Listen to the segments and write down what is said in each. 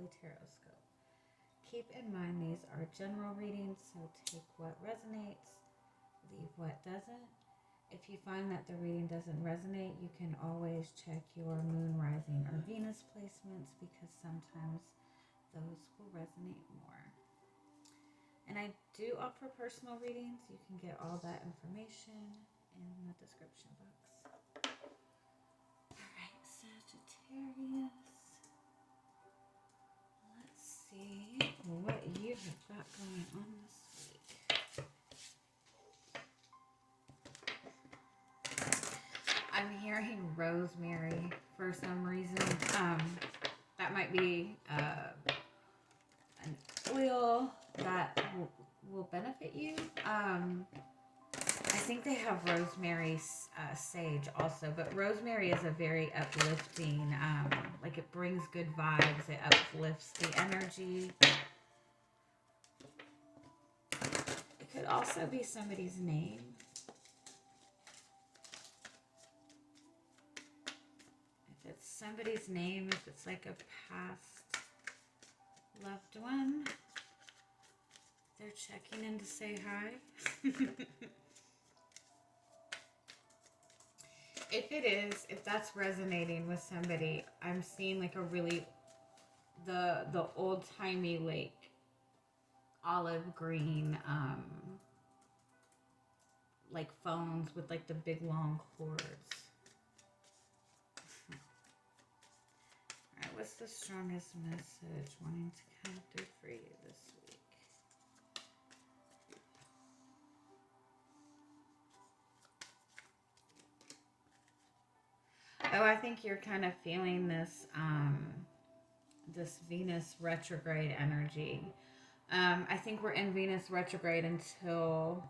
Weekly Tarotscope. Keep in mind these are general readings, so take what resonates, leave what doesn't. If you find that the reading doesn't resonate, you can always check your moon, rising, or Venus placements because sometimes those will resonate more. And I do offer personal readings. You can get all that information in the description box. Alright, Sagittarius. Let's see what you have got going on this week. I'm hearing rosemary for some reason. That might be an oil that will benefit you. I think they have rosemary sage also, but rosemary is a very uplifting, like it brings good vibes, it uplifts the energy. It could also be somebody's name. If it's somebody's name, if it's like a past loved one, they're checking in to say hi. If it is, if that's resonating with somebody, I'm seeing like a really, the old-timey like olive green, like phones with like the big long cords. Alright, what's the strongest message wanting to come through for you this week? Oh, I think you're kind of feeling this, this Venus retrograde energy. I think we're in Venus retrograde until,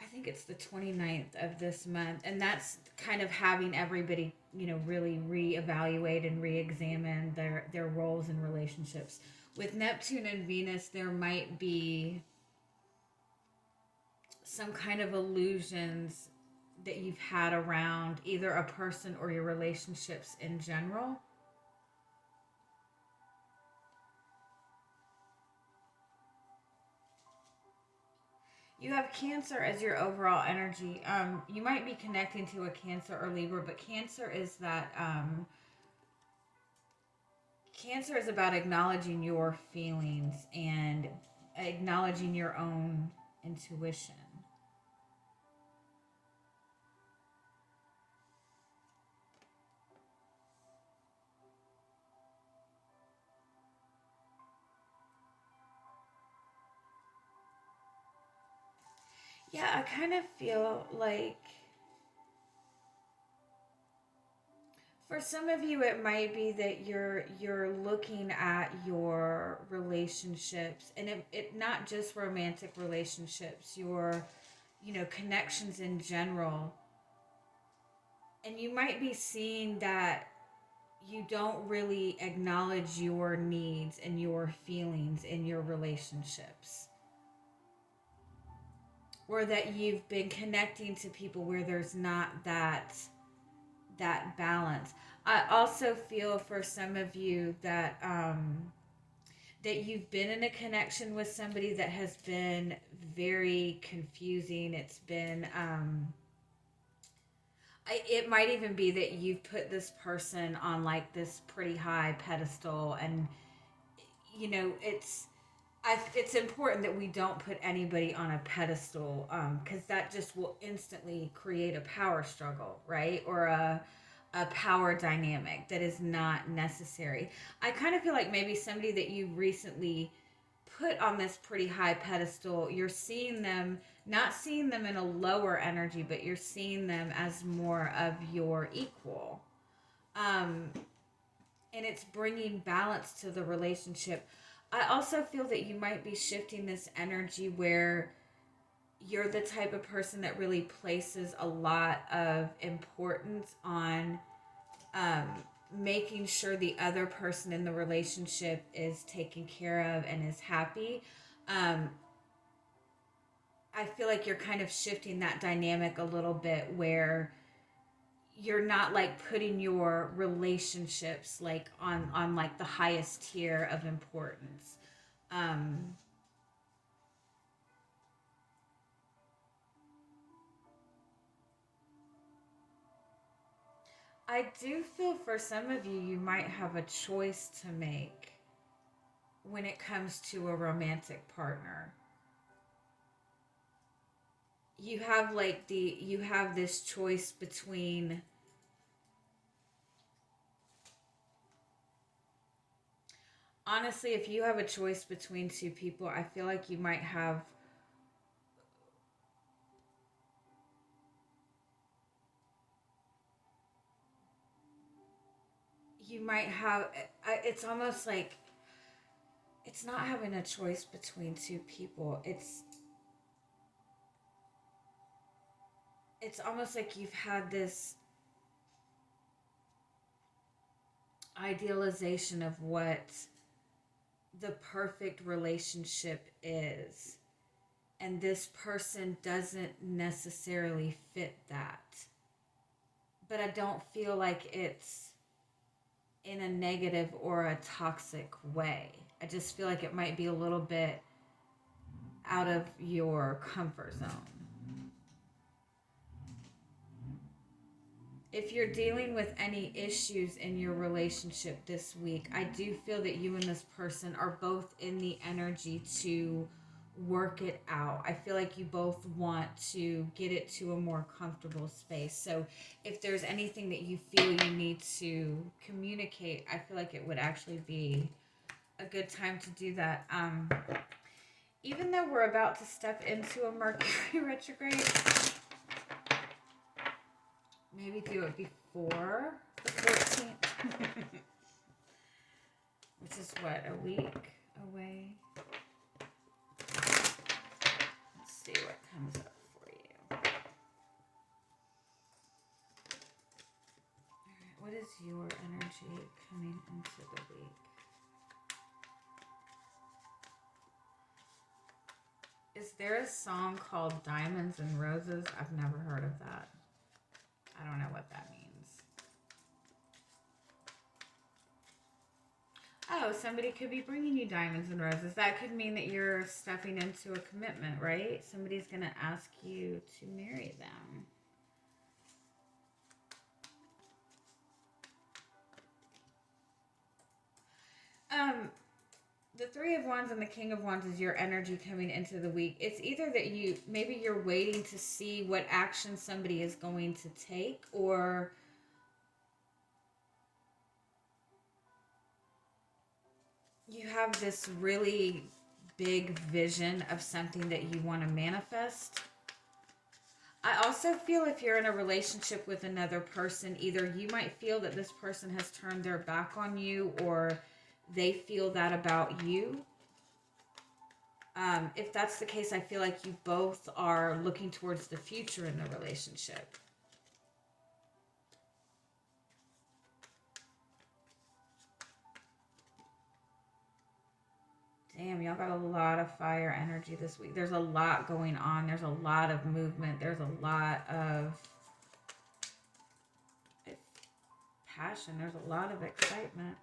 I think it's the 29th of this month. And that's kind of having everybody, you know, really reevaluate and re-examine their roles and relationships. With Neptune and Venus, there might be some kind of illusions that you've had around either a person or your relationships in general. You have Cancer as your overall energy. You might be connecting to a Cancer or Libra, but Cancer is that, Cancer is about acknowledging your feelings and acknowledging your own intuition. Yeah, I kind of feel like for some of you it might be that you're looking at your relationships, and it not just romantic relationships, your, you know, connections in general. And you might be seeing that you don't really acknowledge your needs and your feelings in your relationships, or that you've been connecting to people where there's not that balance. I also feel for some of you that that you've been in a connection with somebody that has been very confusing. It's been it might even be that you've put this person on like this pretty high pedestal, and you know, it's important that we don't put anybody on a pedestal, because that just will instantly create a power struggle, right? Or a power dynamic that is not necessary. I kind of feel like maybe somebody that you recently put on this pretty high pedestal, you're seeing them, not seeing them in a lower energy, but you're seeing them as more of your equal. And it's bringing balance to the relationship. I also feel that you might be shifting this energy where you're the type of person that really places a lot of importance on making sure the other person in the relationship is taken care of and is happy. I feel like you're kind of shifting that dynamic a little bit where you're not like putting your relationships like on like the highest tier of importance. um I do feel for some of you, you might have a choice to make when it comes to a romantic partner. You have like you have this choice between, honestly, if you have a choice between two people, I feel like you might have, it's almost like it's not having a choice between two people. It's almost like you've had this idealization of what the perfect relationship is, and this person doesn't necessarily fit that. But I don't feel like it's in a negative or a toxic way. I just feel like it might be a little bit out of your comfort zone. If you're dealing with any issues in your relationship this week, I do feel that you and this person are both in the energy to work it out. I feel like you both want to get it to a more comfortable space. So if there's anything that you feel you need to communicate, I feel like it would actually be a good time to do that. Even though we're about to step into a Mercury retrograde, maybe do it before the 14th, which is what, a week away? Let's see what comes up for you. All right, what is your energy coming into the week? Is there a song called Diamonds and Roses? I've never heard of that. I don't know what that means. Oh, somebody could be bringing you diamonds and roses. That could mean that you're stepping into a commitment, right? Somebody's going to ask you to marry them. The Three of Wands and the King of Wands is your energy coming into the week. It's either that maybe you're waiting to see what action somebody is going to take, or you have this really big vision of something that you want to manifest. I also feel if you're in a relationship with another person, either you might feel that this person has turned their back on you, or they feel that about you. If that's the case, I feel like you both are looking towards the future in the relationship. Damn, y'all got a lot of fire energy this week. There's a lot going on. There's a lot of movement. There's a lot of passion. There's a lot of excitement.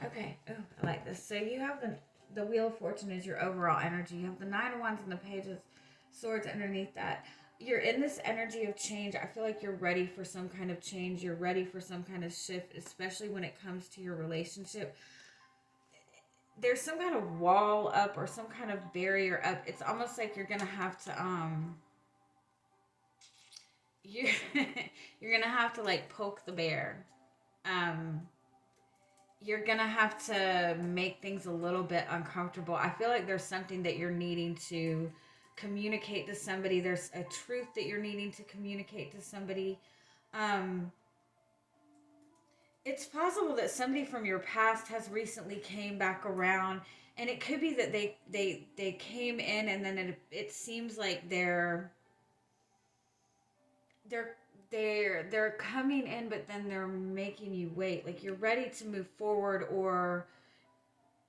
Okay. Oh, I like this. So you have the Wheel of Fortune is your overall energy. You have the Nine of Wands and the Page of Swords underneath that. You're in this energy of change. I feel like you're ready for some kind of change. You're ready for some kind of shift, especially when it comes to your relationship. There's some kind of wall up or some kind of barrier up. It's almost like you're gonna have to you you're gonna have to like poke the bear. Um you're gonna have to make things a little bit uncomfortable. I feel like there's something that you're needing to communicate to somebody. There's a truth that you're needing to communicate to somebody. Um, it's possible that somebody from your past has recently came back around, and it could be that they came in, and then it seems like they're they're coming in, but then they're making you wait. Like you're ready to move forward, or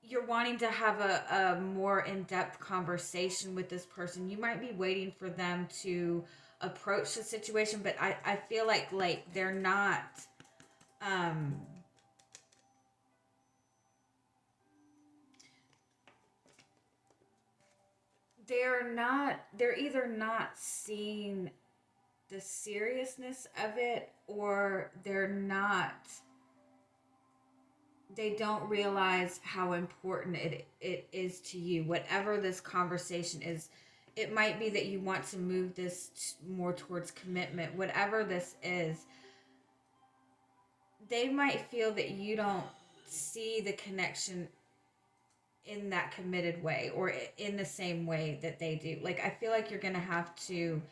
you're wanting to have a more in-depth conversation with this person. You might be waiting for them to approach the situation, but I feel like they're not um they're either not seeing the seriousness of it, or they don't realize how important it is to you. Whatever this conversation is, it might be that you want to move this more towards commitment. Whatever this is, they might feel that you don't see the connection in that committed way or in the same way that they do. Like, I feel like you're going to have to,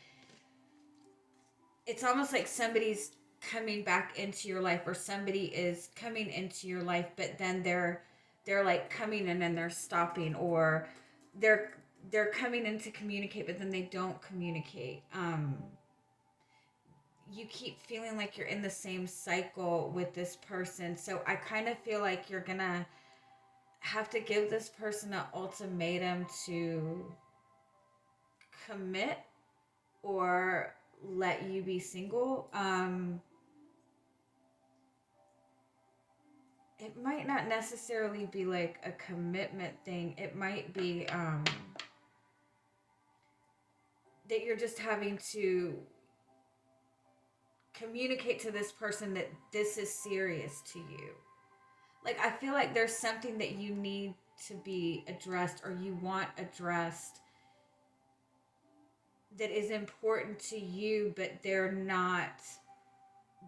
it's almost like somebody's coming back into your life, or somebody is coming into your life, but then they're like coming in and they're stopping, or they're coming in to communicate, but then they don't communicate. You keep feeling like you're in the same cycle with this person. So I kind of feel like you're gonna have to give this person an ultimatum to commit or let you be single. It might not necessarily be like a commitment thing. It might be that you're just having to communicate to this person that this is serious to you. Like, I feel like there's something that you need to be addressed, or you want addressed, that is important to you, but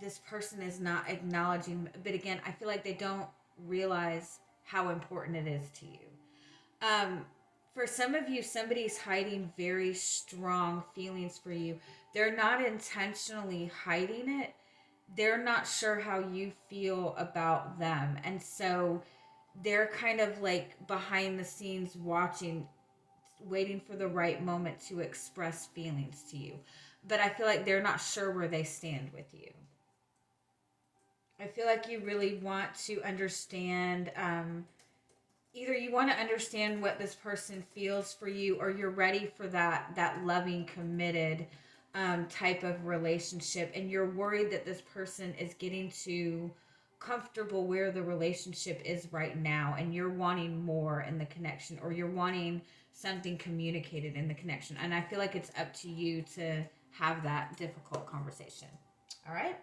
this person is not acknowledging. But again, I feel like they don't realize how important it is to you. For some of you, somebody's hiding very strong feelings for you. They're not intentionally hiding it. They're not sure how you feel about them. And so they're kind of like behind the scenes watching, waiting for the right moment to express feelings to you. But I feel like they're not sure where they stand with you. I feel like you really want to understand, either you want to understand what this person feels for you, or you're ready for that loving, committed type of relationship, and you're worried that this person is getting too comfortable where the relationship is right now, and you're wanting more in the connection, or you're wanting something communicated in the connection. And I feel like it's up to you to have that difficult conversation. All right.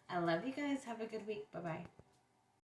I love you guys. Have a good week. Bye bye.